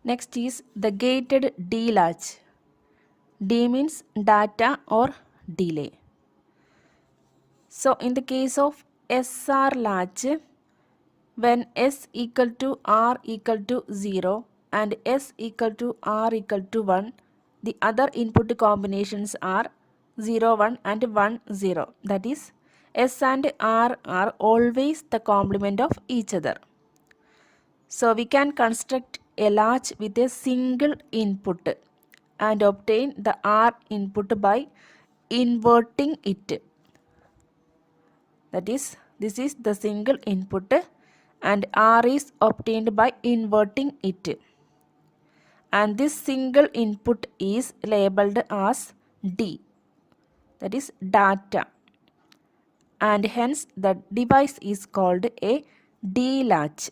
Next is the gated D latch. D means data or delay. So in the case of SR latch, when S equal to R equal to 0 and S equal to R equal to 1, the other input combinations are 0 1 and 1 0. That is, S and R are always the complement of each other. So we can construct a latch with a single input and obtain the R input by inverting it. That is, this is the single input and R is obtained by inverting it. And this single input is labeled as D, that is data. And hence the device is called a D latch.